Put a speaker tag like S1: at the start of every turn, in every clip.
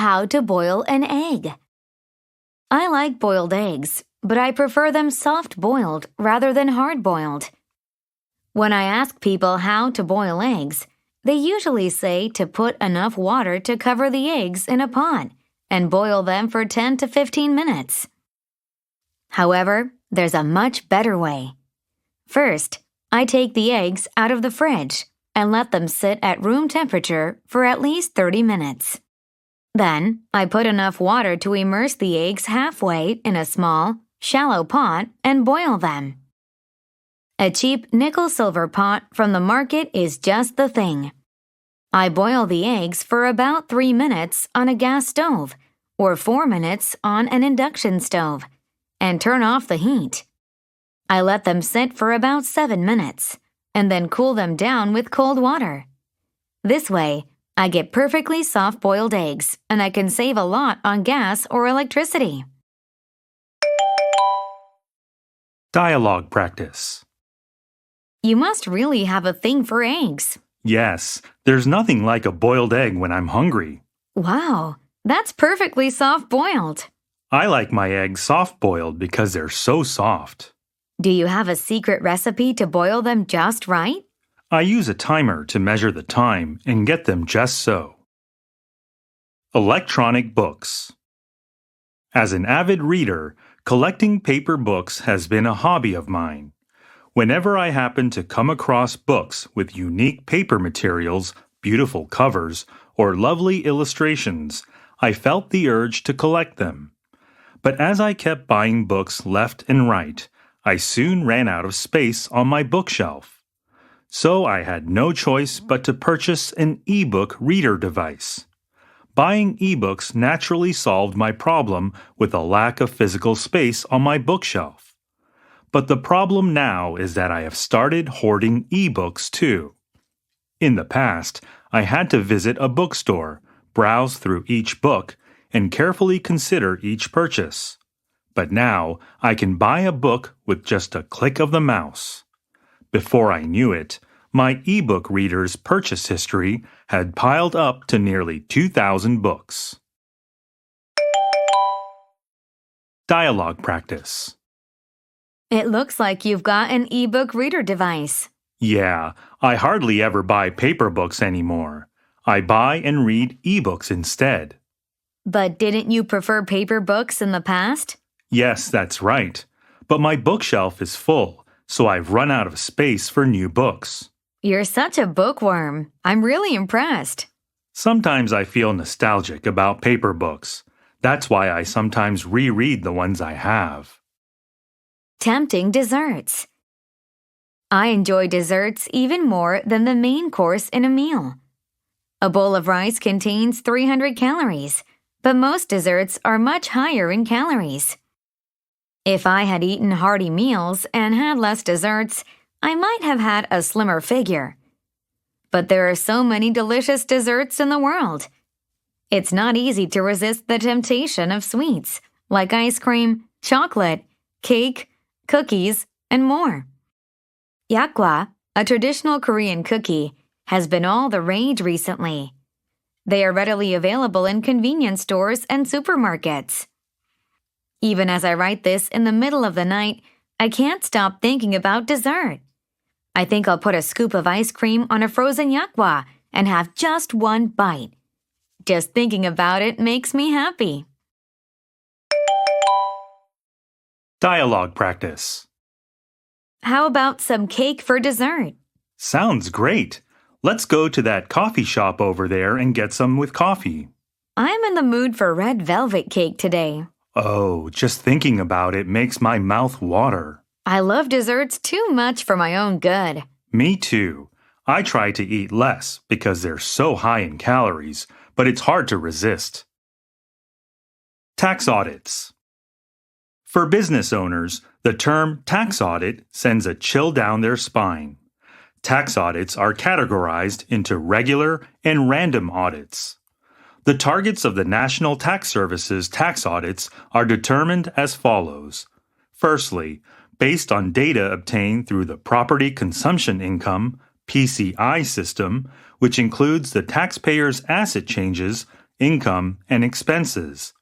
S1: How to boil an egg. I like boiled eggs, but I prefer them soft-boiled rather than hard-boiled. When I ask people how to boil eggs, they usually say to put enough water to cover the eggs in a pot and boil them for 10 to 15 minutes. However, there's a much better way. First, I take the eggs out of the fridge and let them sit at room temperature for at least 30 minutes. Then, I put enough water to immerse the eggs halfway in a small, shallow pot and boil them. A cheap nickel-silver pot from the market is just the thing. I boil the eggs for about 3 minutes on a gas stove or 4 minutes on an induction stove and turn off the heat. I let them sit for about 7 minutes and then cool them down with cold water. This way, I get perfectly soft-boiled eggs, and I can save a lot on gas or electricity.
S2: Dialogue practice.
S1: You must really have a thing for eggs.
S2: Yes, there's nothing like a boiled egg when I'm hungry.
S1: Wow, that's perfectly soft-boiled.
S2: I like my eggs soft-boiled because they're so soft.
S1: Do you have a secret recipe to boil them just right?
S2: I use a timer to measure the time and get them just so. Electronic books. As an avid reader, collecting paper books has been a hobby of mine. Whenever I happen to come across books with unique paper materials, beautiful covers, or lovely illustrations, I felt the urge to collect them. But as I kept buying books left and right, I soon ran out of space on my bookshelf. So I had no choice but to purchase an e-book reader device. Buying e-books naturally solved my problem with a lack of physical space on my bookshelf. But the problem now is that I have started hoarding e-books too. In the past, I had to visit a bookstore, browse through each book, and carefully consider each purchase. But now, I can buy a book with just a click of the mouse. Before I knew it, my e-book reader's purchase history had piled up to nearly 2,000 books. Dialogue practice.
S1: It looks like you've got an e-book reader device.
S2: Yeah, I hardly ever buy paper books anymore. I buy and read e-books instead.
S1: But didn't you prefer paper books in the past?
S2: Yes, that's right. But my bookshelf is full, so I've run out of space for new books.
S1: You're such a bookworm. I'm really impressed.
S2: Sometimes I feel nostalgic about paper books. That's why I sometimes reread the ones I have.
S1: Tempting desserts. I enjoy desserts even more than the main course in a meal. A bowl of rice contains 300 calories, but most desserts are much higher in calories. If I had eaten hearty meals and had less desserts, I might have had a slimmer figure. But there are so many delicious desserts in the world. It's not easy to resist the temptation of sweets, like ice cream, chocolate, cake, cookies, and more. Yakgwa, a traditional Korean cookie, has been all the rage recently. They are readily available in convenience stores and supermarkets. Even as I write this in the middle of the night, I can't stop thinking about dessert. I think I'll put a scoop of ice cream on a frozen yakgwa and have just one bite. Just thinking about it makes me happy.
S2: Dialogue practice.
S1: How about some cake for dessert?
S2: Sounds great. Let's go to that coffee shop over there and get some with coffee.
S1: I'm in the mood for red velvet cake today.
S2: Oh, just thinking about it makes my mouth water.
S1: I love desserts too much for my own good.
S2: Me too. I try to eat less because they're so high in calories, but it's hard to resist. Tax audits. For business owners, the term tax audit sends a chill down their spine. Tax audits are categorized into regular and random audits. The targets of the National Tax Service's tax audits are determined as follows. Firstly, based on data obtained through the Property Consumption Income (PCI) system, which includes the taxpayer's asset changes income, and expenses.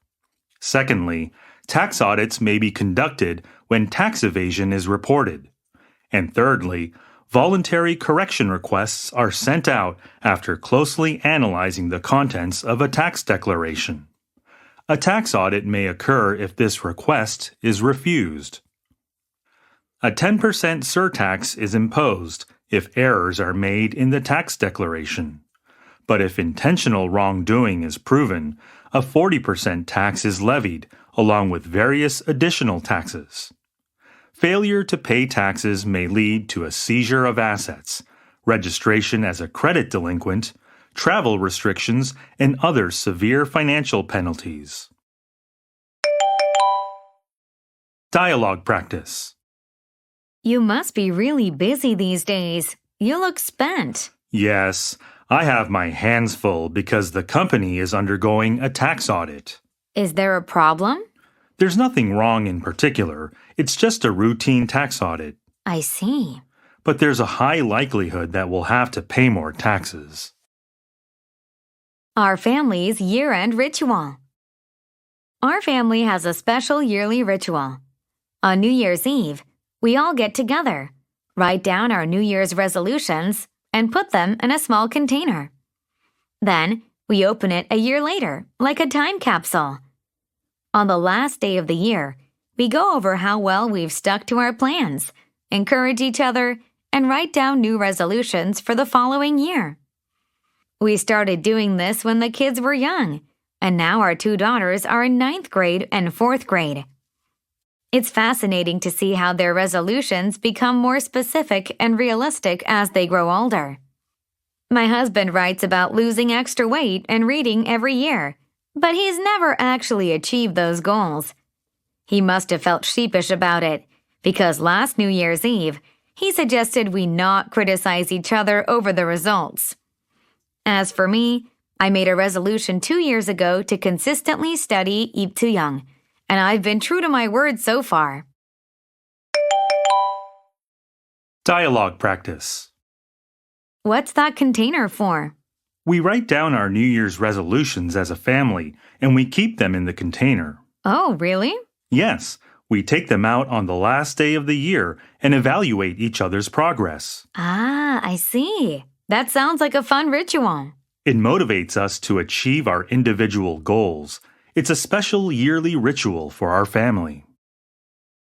S2: Secondly, tax audits may be conducted when tax evasion is reported. And thirdly, voluntary correction requests are sent out after closely analyzing the contents of a tax declaration. A tax audit may occur if this request is refused. A 10% surtax is imposed if errors are made in the tax declaration. But if intentional wrongdoing is proven, a 40% tax is levied along with various additional taxes. Failure to pay taxes may lead to a seizure of assets, registration as a credit delinquent, travel restrictions, and other severe financial penalties. Dialogue practice.
S1: You must be really busy these days. You look spent.
S2: Yes, I have my hands full because the company is undergoing a tax audit.
S1: Is there a problem?
S2: There's nothing wrong in particular. It's just a routine tax audit.
S1: I see.
S2: But there's a high likelihood that we'll have to pay more taxes.
S1: Our family's year-end ritual. Our family has a special yearly ritual. On New Year's Eve, we all get together, write down our New Year's resolutions, and put them in a small container. Then, we open it a year later, like a time capsule. On the last day of the year, we go over how well we've stuck to our plans, encourage each other, and write down new resolutions for the following year. We started doing this when the kids were young, and now our 2 daughters are in 9th grade and 4th grade. It's fascinating to see how their resolutions become more specific and realistic as they grow older. My husband writes about losing extra weight and reading every year, but he's never actually achieved those goals. He must have felt sheepish about it, because last New Year's Eve, he suggested we not criticize each other over the results. As for me, I made a resolution 2 years ago to consistently study Ip Tu-young, and I've been true to my word so far.
S2: Dialogue practice.
S1: What's that container for?
S2: We write down our New Year's resolutions as a family, and we keep them in the container.
S1: Oh, really?
S2: Yes, we take them out on the last day of the year and evaluate each other's progress.
S1: Ah, I see. That sounds like a fun ritual.
S2: It motivates us to achieve our individual goals. It's a special yearly ritual for our family.